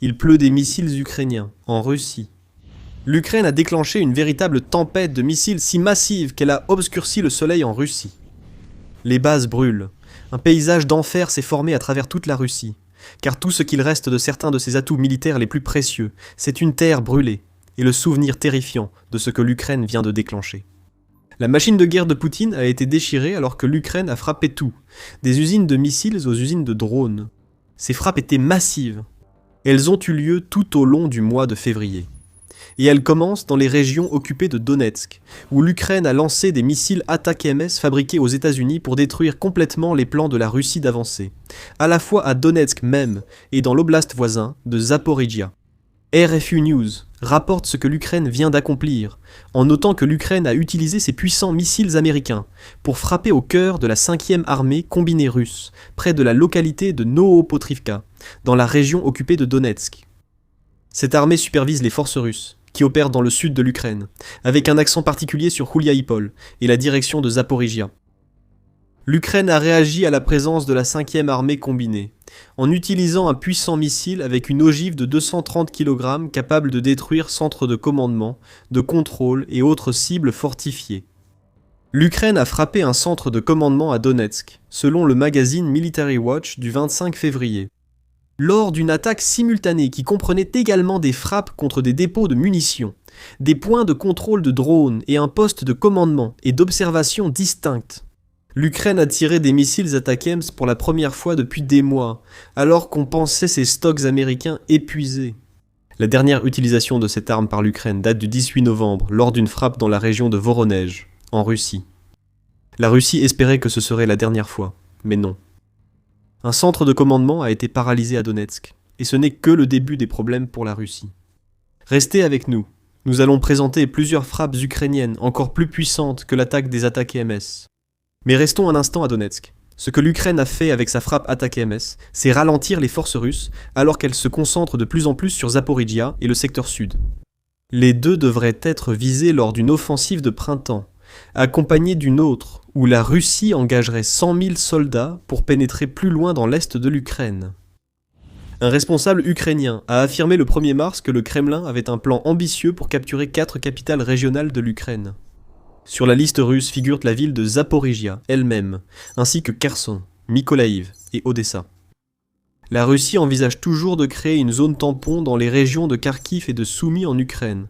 Il pleut des missiles ukrainiens, en Russie. L'Ukraine a déclenché une véritable tempête de missiles si massive qu'elle a obscurci le soleil en Russie. Les bases brûlent. Un paysage d'enfer s'est formé à travers toute la Russie. Car tout ce qu'il reste de certains de ses atouts militaires les plus précieux, c'est une terre brûlée, et le souvenir terrifiant de ce que l'Ukraine vient de déclencher. La machine de guerre de Poutine a été déchirée alors que l'Ukraine a frappé tout, des usines de missiles aux usines de drones. Ces frappes étaient massives. Elles ont eu lieu tout au long du mois de février. Et elles commencent dans les régions occupées de Donetsk, où l'Ukraine a lancé des missiles ATACMS fabriqués aux États-Unis pour détruire complètement les plans de la Russie d'avancer, à la fois à Donetsk même et dans l'oblast voisin de Zaporijia. RFU News rapporte ce que l'Ukraine vient d'accomplir, en notant que l'Ukraine a utilisé ses puissants missiles américains pour frapper au cœur de la 5e armée combinée russe, près de la localité de Novopotrivka, dans la région occupée de Donetsk. Cette armée supervise les forces russes, qui opèrent dans le sud de l'Ukraine, avec un accent particulier sur Huliaïpol et la direction de Zaporijia. L'Ukraine a réagi à la présence de la 5e armée combinée, en utilisant un puissant missile avec une ogive de 230 kg capable de détruire centres de commandement, de contrôle et autres cibles fortifiées. L'Ukraine a frappé un centre de commandement à Donetsk, selon le magazine Military Watch du 25 février. Lors d'une attaque simultanée qui comprenait également des frappes contre des dépôts de munitions, des points de contrôle de drones et un poste de commandement et d'observation distincts. L'Ukraine a tiré des missiles ATACMS pour la première fois depuis des mois, alors qu'on pensait ses stocks américains épuisés. La dernière utilisation de cette arme par l'Ukraine date du 18 novembre, lors d'une frappe dans la région de Voronej, en Russie. La Russie espérait que ce serait la dernière fois, mais non. Un centre de commandement a été paralysé à Donetsk, et ce n'est que le début des problèmes pour la Russie. Restez avec nous, nous allons présenter plusieurs frappes ukrainiennes encore plus puissantes que l'attaque des ATACMS. Mais restons un instant à Donetsk. Ce que l'Ukraine a fait avec sa frappe ATACMS, c'est ralentir les forces russes alors qu'elles se concentrent de plus en plus sur Zaporijia et le secteur sud. Les deux devraient être visés lors d'une offensive de printemps, accompagnée d'une autre, où la Russie engagerait 100 000 soldats pour pénétrer plus loin dans l'est de l'Ukraine. Un responsable ukrainien a affirmé le 1er mars que le Kremlin avait un plan ambitieux pour capturer 4 capitales régionales de l'Ukraine. Sur la liste russe figurent la ville de Zaporijia elle-même, ainsi que Kherson, Mykolaïv et Odessa. La Russie envisage toujours de créer une zone tampon dans les régions de Kharkiv et de Soumy en Ukraine,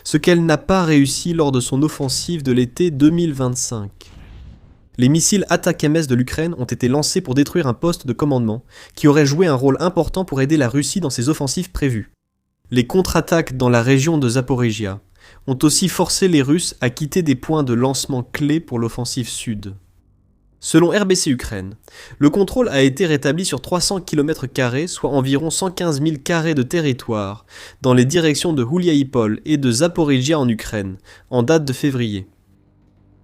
ce qu'elle n'a pas réussi lors de son offensive de l'été 2025. Les missiles ATACMS de l'Ukraine ont été lancés pour détruire un poste de commandement qui aurait joué un rôle important pour aider la Russie dans ses offensives prévues. Les contre-attaques dans la région de Zaporijia ont aussi forcé les Russes à quitter des points de lancement clés pour l'offensive sud. Selon RBC Ukraine, le contrôle a été rétabli sur 300 km², soit environ 115 000 carrés de territoire, dans les directions de Huliaïpol et de Zaporijia en Ukraine, en date de février.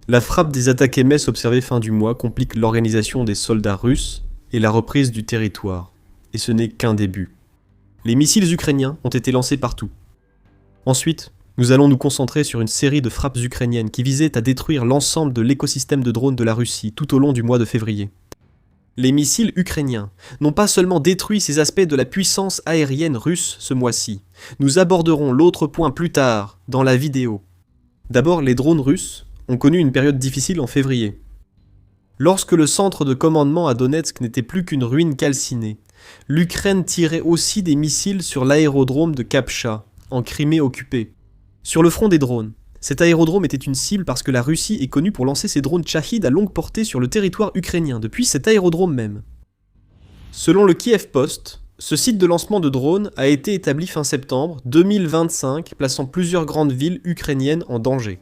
La frappe des ATACMS observée fin du mois complique l'organisation des soldats russes et la reprise du territoire. Et ce n'est qu'un début. Les missiles ukrainiens ont été lancés partout. Ensuite, nous allons nous concentrer sur une série de frappes ukrainiennes qui visaient à détruire l'ensemble de l'écosystème de drones de la Russie tout au long du mois de février. Les missiles ukrainiens n'ont pas seulement détruit ces aspects de la puissance aérienne russe ce mois-ci. Nous aborderons l'autre point plus tard, dans la vidéo. D'abord, les drones russes ont connu une période difficile en février. Lorsque le centre de commandement à Donetsk n'était plus qu'une ruine calcinée, l'Ukraine tirait aussi des missiles sur l'aérodrome de Kapcha, en Crimée occupée. Sur le front des drones, cet aérodrome était une cible parce que la Russie est connue pour lancer ses drones Shahid à longue portée sur le territoire ukrainien, depuis cet aérodrome même. Selon le Kiev Post, ce site de lancement de drones a été établi fin septembre 2025, plaçant plusieurs grandes villes ukrainiennes en danger.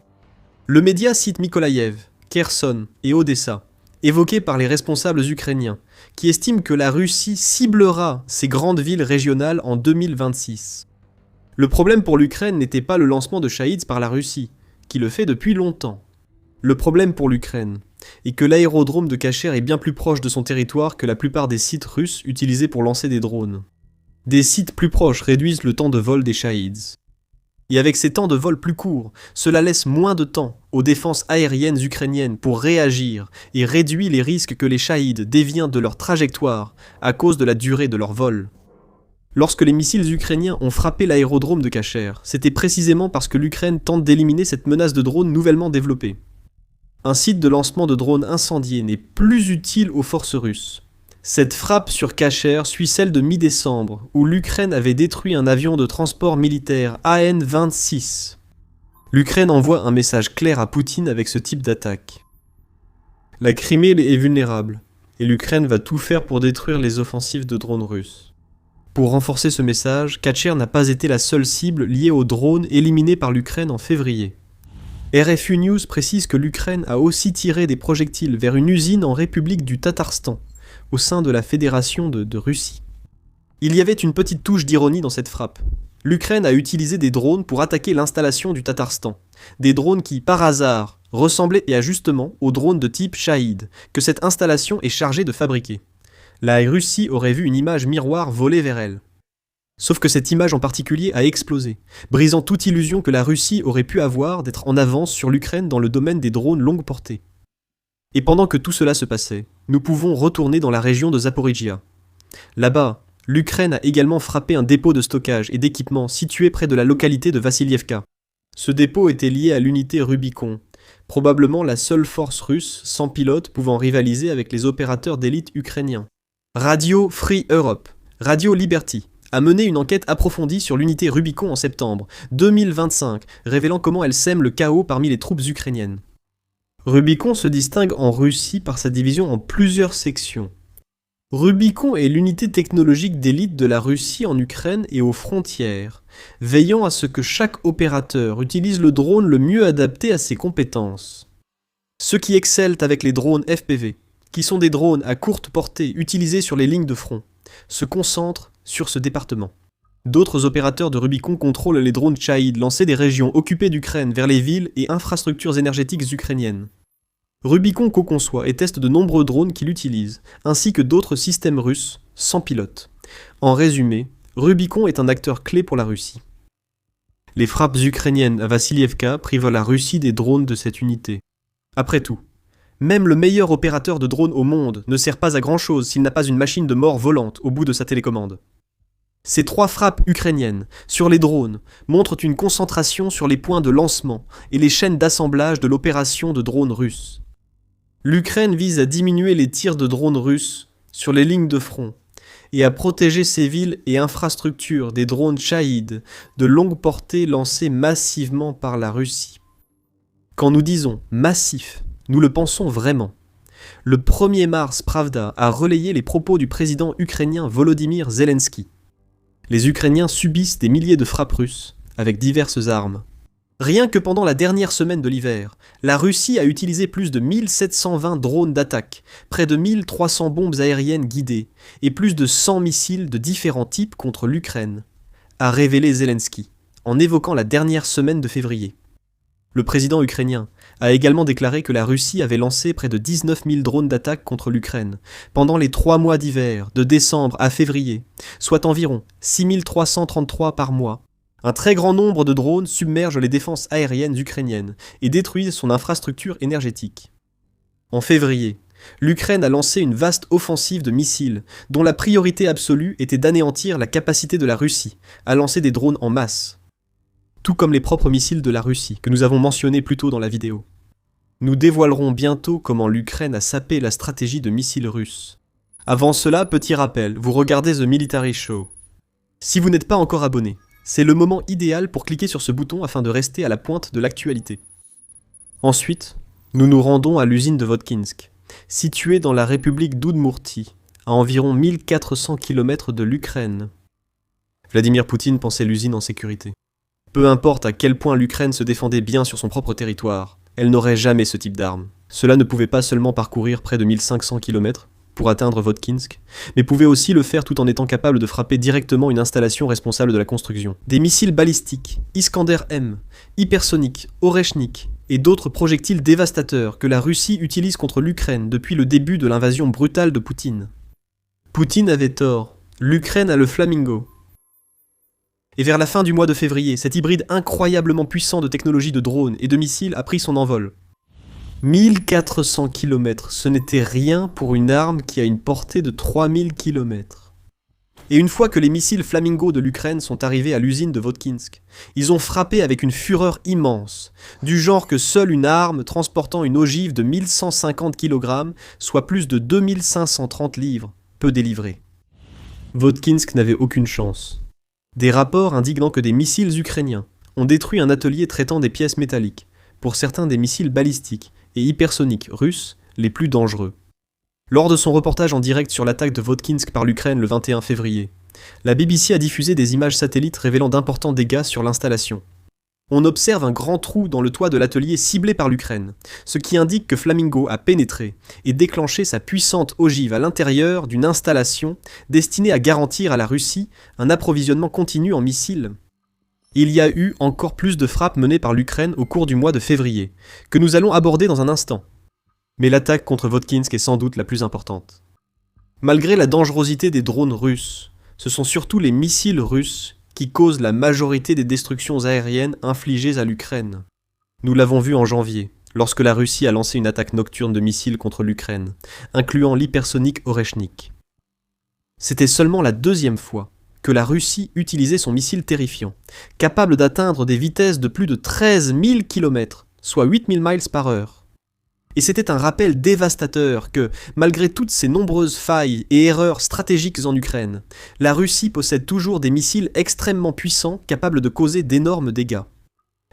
Le média cite Mykolaïev, Kherson et Odessa, évoqués par les responsables ukrainiens, qui estiment que la Russie ciblera ces grandes villes régionales en 2026. Le problème pour l'Ukraine n'était pas le lancement de Shahids par la Russie, qui le fait depuis longtemps. Le problème pour l'Ukraine est que l'aérodrome de Kacher est bien plus proche de son territoire que la plupart des sites russes utilisés pour lancer des drones. Des sites plus proches réduisent le temps de vol des Shahids. Et avec ces temps de vol plus courts, cela laisse moins de temps aux défenses aériennes ukrainiennes pour réagir et réduit les risques que les Shahids dévient de leur trajectoire à cause de la durée de leur vol. Lorsque les missiles ukrainiens ont frappé l'aérodrome de Kacher, c'était précisément parce que l'Ukraine tente d'éliminer cette menace de drones nouvellement développée. Un site de lancement de drones incendié n'est plus utile aux forces russes. Cette frappe sur Kacher suit celle de mi-décembre, où l'Ukraine avait détruit un avion de transport militaire AN-26. L'Ukraine envoie un message clair à Poutine avec ce type d'attaque. La Crimée est vulnérable, et l'Ukraine va tout faire pour détruire les offensives de drones russes. Pour renforcer ce message, Kacher n'a pas été la seule cible liée aux drones éliminés par l'Ukraine en février. RFU News précise que l'Ukraine a aussi tiré des projectiles vers une usine en République du Tatarstan, au sein de la Fédération de Russie. Il y avait une petite touche d'ironie dans cette frappe. L'Ukraine a utilisé des drones pour attaquer l'installation du Tatarstan. Des drones qui, par hasard, ressemblaient et ajustement aux drones de type Shahid, que cette installation est chargée de fabriquer. La Russie aurait vu une image miroir voler vers elle. Sauf que cette image en particulier a explosé, brisant toute illusion que la Russie aurait pu avoir d'être en avance sur l'Ukraine dans le domaine des drones longue portée. Et pendant que tout cela se passait, nous pouvons retourner dans la région de Zaporijia. Là-bas, l'Ukraine a également frappé un dépôt de stockage et d'équipement situé près de la localité de Vassilievka. Ce dépôt était lié à l'unité Rubicon, probablement la seule force russe sans pilote pouvant rivaliser avec les opérateurs d'élite ukrainiens. Radio Free Europe, Radio Liberty, a mené une enquête approfondie sur l'unité Rubicon en septembre 2025, révélant comment elle sème le chaos parmi les troupes ukrainiennes. Rubicon se distingue en Russie par sa division en plusieurs sections. Rubicon est l'unité technologique d'élite de la Russie en Ukraine et aux frontières, veillant à ce que chaque opérateur utilise le drone le mieux adapté à ses compétences. Ceux qui excellent avec les drones FPV, qui sont des drones à courte portée utilisés sur les lignes de front, se concentrent sur ce département. D'autres opérateurs de Rubicon contrôlent les drones Shahid lancés des régions occupées d'Ukraine vers les villes et infrastructures énergétiques ukrainiennes. Rubicon co-conçoit et teste de nombreux drones qu'il utilise, ainsi que d'autres systèmes russes sans pilote. En résumé, Rubicon est un acteur clé pour la Russie. Les frappes ukrainiennes à Vassilievka privent la Russie des drones de cette unité. Après tout, même le meilleur opérateur de drones au monde ne sert pas à grand chose s'il n'a pas une machine de mort volante au bout de sa télécommande. Ces 3 frappes ukrainiennes sur les drones montrent une concentration sur les points de lancement et les chaînes d'assemblage de l'opération de drones russes. L'Ukraine vise à diminuer les tirs de drones russes sur les lignes de front et à protéger ses villes et infrastructures des drones Shahid de longue portée lancés massivement par la Russie. Quand nous disons massif, nous le pensons vraiment. Le 1er mars, Pravda a relayé les propos du président ukrainien Volodymyr Zelensky. Les Ukrainiens subissent des milliers de frappes russes, avec diverses armes. Rien que pendant la dernière semaine de l'hiver, la Russie a utilisé plus de 1720 drones d'attaque, près de 1300 bombes aériennes guidées, et plus de 100 missiles de différents types contre l'Ukraine, a révélé Zelensky, en évoquant la dernière semaine de février. Le président ukrainien a également déclaré que la Russie avait lancé près de 19 000 drones d'attaque contre l'Ukraine pendant les 3 mois d'hiver, de décembre à février, soit environ 6 333 par mois. Un très grand nombre de drones submergent les défenses aériennes ukrainiennes et détruisent son infrastructure énergétique. En février, l'Ukraine a lancé une vaste offensive de missiles dont la priorité absolue était d'anéantir la capacité de la Russie à lancer des drones en masse. Tout comme les propres missiles de la Russie, que nous avons mentionnés plus tôt dans la vidéo. Nous dévoilerons bientôt comment l'Ukraine a sapé la stratégie de missiles russes. Avant cela, petit rappel, vous regardez The Military Show. Si vous n'êtes pas encore abonné, c'est le moment idéal pour cliquer sur ce bouton afin de rester à la pointe de l'actualité. Ensuite, nous nous rendons à l'usine de Votkinsk, située dans la République d'Oudmourtie, à environ 1400 km de l'Ukraine. Vladimir Poutine pensait l'usine en sécurité. Peu importe à quel point l'Ukraine se défendait bien sur son propre territoire, elle n'aurait jamais ce type d'armes. Cela ne pouvait pas seulement parcourir près de 1500 km pour atteindre Votkinsk, mais pouvait aussi le faire tout en étant capable de frapper directement une installation responsable de la construction. Des missiles balistiques, Iskander-M, hypersoniques, Oreshnik et d'autres projectiles dévastateurs que la Russie utilise contre l'Ukraine depuis le début de l'invasion brutale de Poutine. Poutine avait tort, l'Ukraine a le Flamingo. Et vers la fin du mois de février, cet hybride incroyablement puissant de technologie de drones et de missiles a pris son envol. 1400 km, ce n'était rien pour une arme qui a une portée de 3000 km. Et une fois que les missiles Flamingo de l'Ukraine sont arrivés à l'usine de Votkinsk, ils ont frappé avec une fureur immense, du genre que seule une arme transportant une ogive de 1150 kg, soit plus de 2530 livres, peut délivrer. Votkinsk n'avait aucune chance. Des rapports indiquant que des missiles ukrainiens ont détruit un atelier traitant des pièces métalliques, pour certains des missiles balistiques et hypersoniques russes les plus dangereux. Lors de son reportage en direct sur l'attaque de Votkinsk par l'Ukraine le 21 février, la BBC a diffusé des images satellites révélant d'importants dégâts sur l'installation. On observe un grand trou dans le toit de l'atelier ciblé par l'Ukraine, ce qui indique que Flamingo a pénétré et déclenché sa puissante ogive à l'intérieur d'une installation destinée à garantir à la Russie un approvisionnement continu en missiles. Il y a eu encore plus de frappes menées par l'Ukraine au cours du mois de février, que nous allons aborder dans un instant. Mais l'attaque contre Votkinsk est sans doute la plus importante. Malgré la dangerosité des drones russes, ce sont surtout les missiles russes qui causent la majorité des destructions aériennes infligées à l'Ukraine. Nous l'avons vu en janvier, lorsque la Russie a lancé une attaque nocturne de missiles contre l'Ukraine, incluant l'hypersonique Oreshnik. C'était seulement la deuxième fois que la Russie utilisait son missile terrifiant, capable d'atteindre des vitesses de plus de 13 000 km, soit 8 000 miles par heure. Et c'était un rappel dévastateur que, malgré toutes ces nombreuses failles et erreurs stratégiques en Ukraine, la Russie possède toujours des missiles extrêmement puissants capables de causer d'énormes dégâts.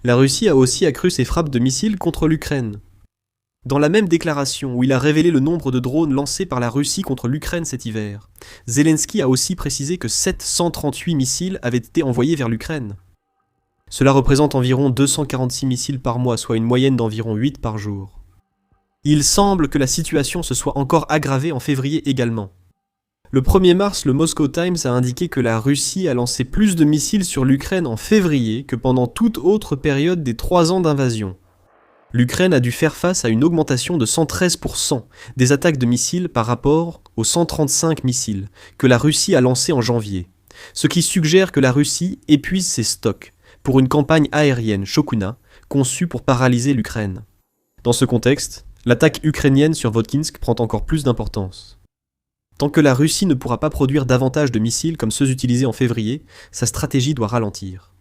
La Russie a aussi accru ses frappes de missiles contre l'Ukraine. Dans la même déclaration où il a révélé le nombre de drones lancés par la Russie contre l'Ukraine cet hiver, Zelensky a aussi précisé que 738 missiles avaient été envoyés vers l'Ukraine. Cela représente environ 246 missiles par mois, soit une moyenne d'environ 8 par jour. Il semble que la situation se soit encore aggravée en février également. Le 1er mars, le Moscow Times a indiqué que la Russie a lancé plus de missiles sur l'Ukraine en février que pendant toute autre période des 3 ans d'invasion. L'Ukraine a dû faire face à une augmentation de 113% des attaques de missiles par rapport aux 135 missiles que la Russie a lancés en janvier, ce qui suggère que la Russie épuise ses stocks pour une campagne aérienne Shokuna conçue pour paralyser l'Ukraine. Dans ce contexte, l'attaque ukrainienne sur Votkinsk prend encore plus d'importance. Tant que la Russie ne pourra pas produire davantage de missiles comme ceux utilisés en février, sa stratégie doit ralentir.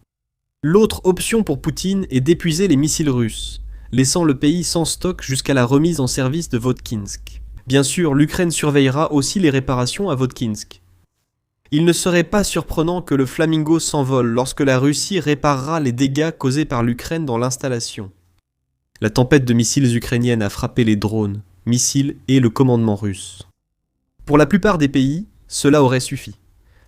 L'autre option pour Poutine est d'épuiser les missiles russes, laissant le pays sans stock jusqu'à la remise en service de Votkinsk. Bien sûr, l'Ukraine surveillera aussi les réparations à Votkinsk. Il ne serait pas surprenant que le Flamingo s'envole lorsque la Russie réparera les dégâts causés par l'Ukraine dans l'installation. La tempête de missiles ukrainienne a frappé les drones, missiles et le commandement russe. Pour la plupart des pays, cela aurait suffi.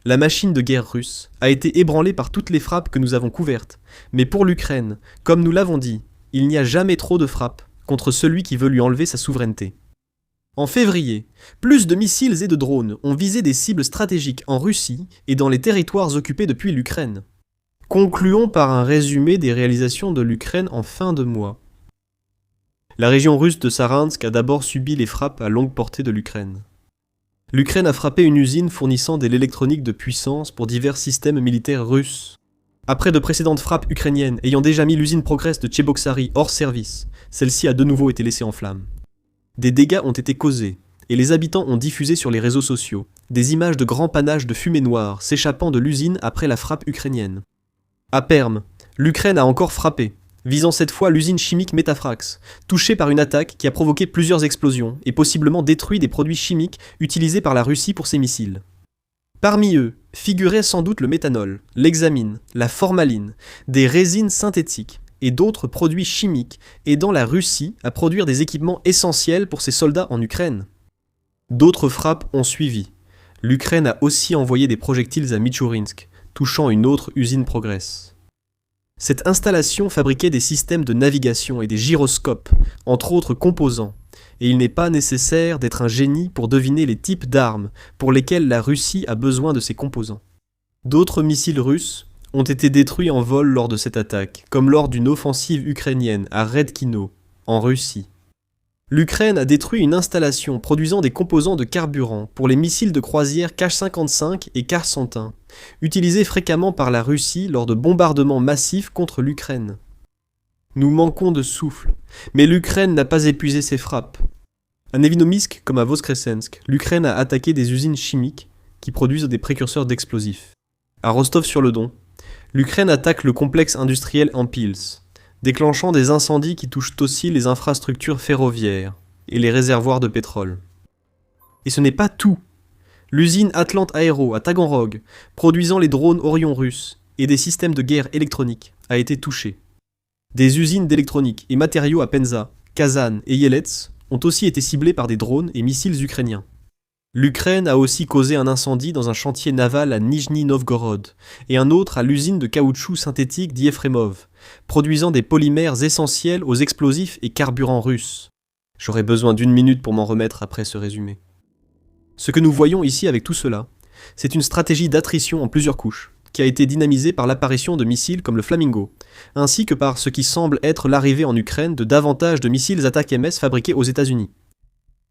La machine de guerre russe a été ébranlée par toutes les frappes que nous avons couvertes, mais pour l'Ukraine, comme nous l'avons dit, il n'y a jamais trop de frappes contre celui qui veut lui enlever sa souveraineté. En février, plus de missiles et de drones ont visé des cibles stratégiques en Russie et dans les territoires occupés depuis l'Ukraine. Concluons par un résumé des réalisations de l'Ukraine en fin de mois. La région russe de Saransk a d'abord subi les frappes à longue portée de l'Ukraine. L'Ukraine a frappé une usine fournissant de l'électronique de puissance pour divers systèmes militaires russes. Après de précédentes frappes ukrainiennes ayant déjà mis l'usine Progress de Tcheboksary hors service, celle-ci a de nouveau été laissée en flammes. Des dégâts ont été causés, et les habitants ont diffusé sur les réseaux sociaux des images de grands panaches de fumée noire s'échappant de l'usine après la frappe ukrainienne. À Perm, l'Ukraine a encore frappé, visant cette fois l'usine chimique Metafrax, touchée par une attaque qui a provoqué plusieurs explosions et possiblement détruit des produits chimiques utilisés par la Russie pour ses missiles. Parmi eux, figuraient sans doute le méthanol, l'hexamine, la formaline, des résines synthétiques et d'autres produits chimiques aidant la Russie à produire des équipements essentiels pour ses soldats en Ukraine. D'autres frappes ont suivi. L'Ukraine a aussi envoyé des projectiles à Michourinsk, touchant une autre usine Progress. Cette installation fabriquait des systèmes de navigation et des gyroscopes, entre autres composants, et il n'est pas nécessaire d'être un génie pour deviner les types d'armes pour lesquelles la Russie a besoin de ces composants. D'autres missiles russes ont été détruits en vol lors de cette attaque, comme lors d'une offensive ukrainienne à Redkino, en Russie. L'Ukraine a détruit une installation produisant des composants de carburant pour les missiles de croisière Kh-55 et Kh-101, utilisés fréquemment par la Russie lors de bombardements massifs contre l'Ukraine. Nous manquons de souffle, mais l'Ukraine n'a pas épuisé ses frappes. À Nevinomysk comme à Voskresensk, l'Ukraine a attaqué des usines chimiques qui produisent des précurseurs d'explosifs. À Rostov-sur-le-Don, l'Ukraine attaque le complexe industriel Ampils, déclenchant des incendies qui touchent aussi les infrastructures ferroviaires et les réservoirs de pétrole. Et ce n'est pas tout. L'usine Atlante Aero à Taganrog, produisant les drones Orion russes et des systèmes de guerre électronique, a été touchée. Des usines d'électronique et matériaux à Penza, Kazan et Yelets ont aussi été ciblées par des drones et missiles ukrainiens. L'Ukraine a aussi causé un incendie dans un chantier naval à Nijni Novgorod et un autre à l'usine de caoutchouc synthétique d'Yefremov, produisant des polymères essentiels aux explosifs et carburants russes. J'aurai besoin d'1 minute pour m'en remettre après ce résumé. Ce que nous voyons ici avec tout cela, c'est une stratégie d'attrition en plusieurs couches, qui a été dynamisée par l'apparition de missiles comme le Flamingo, ainsi que par ce qui semble être l'arrivée en Ukraine de davantage de missiles Attack-MS fabriqués aux États-Unis.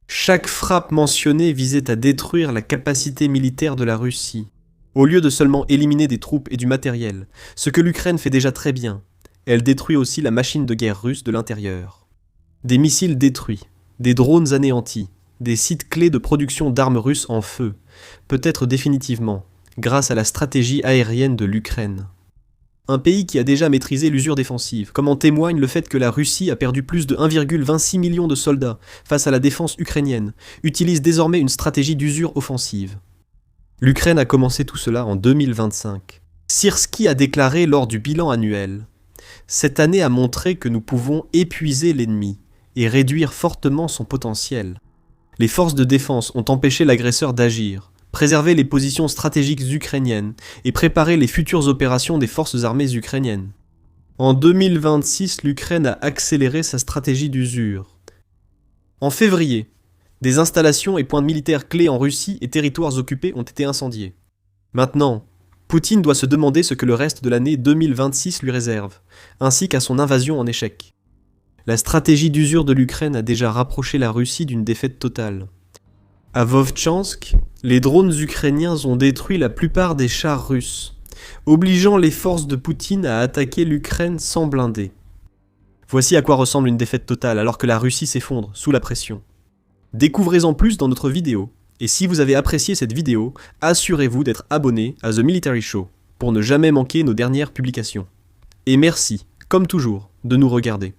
Chaque frappe mentionnée visait à détruire la capacité militaire de la Russie, au lieu de seulement éliminer des troupes et du matériel, ce que l'Ukraine fait déjà très bien. Elle détruit aussi la machine de guerre russe de l'intérieur. Des missiles détruits, des drones anéantis, des sites clés de production d'armes russes en feu, peut-être définitivement, grâce à la stratégie aérienne de l'Ukraine. Un pays qui a déjà maîtrisé l'usure défensive, comme en témoigne le fait que la Russie a perdu plus de 1,26 million de soldats face à la défense ukrainienne, utilise désormais une stratégie d'usure offensive. L'Ukraine a commencé tout cela en 2025. Syrski a déclaré lors du bilan annuel « Cette année a montré que nous pouvons épuiser l'ennemi et réduire fortement son potentiel. Les forces de défense ont empêché l'agresseur d'agir, préserver les positions stratégiques ukrainiennes et préparer les futures opérations des forces armées ukrainiennes. En 2026, l'Ukraine a accéléré sa stratégie d'usure. En février, des installations et points militaires clés en Russie et territoires occupés ont été incendiés. Maintenant, Poutine doit se demander ce que le reste de l'année 2026 lui réserve, ainsi qu'à son invasion en échec. La stratégie d'usure de l'Ukraine a déjà rapproché la Russie d'une défaite totale. À Vovchansk, les drones ukrainiens ont détruit la plupart des chars russes, obligeant les forces de Poutine à attaquer l'Ukraine sans blindés. Voici à quoi ressemble une défaite totale alors que la Russie s'effondre sous la pression. Découvrez-en plus dans notre vidéo, et si vous avez apprécié cette vidéo, assurez-vous d'être abonné à The Military Show pour ne jamais manquer nos dernières publications. Et merci, comme toujours, de nous regarder.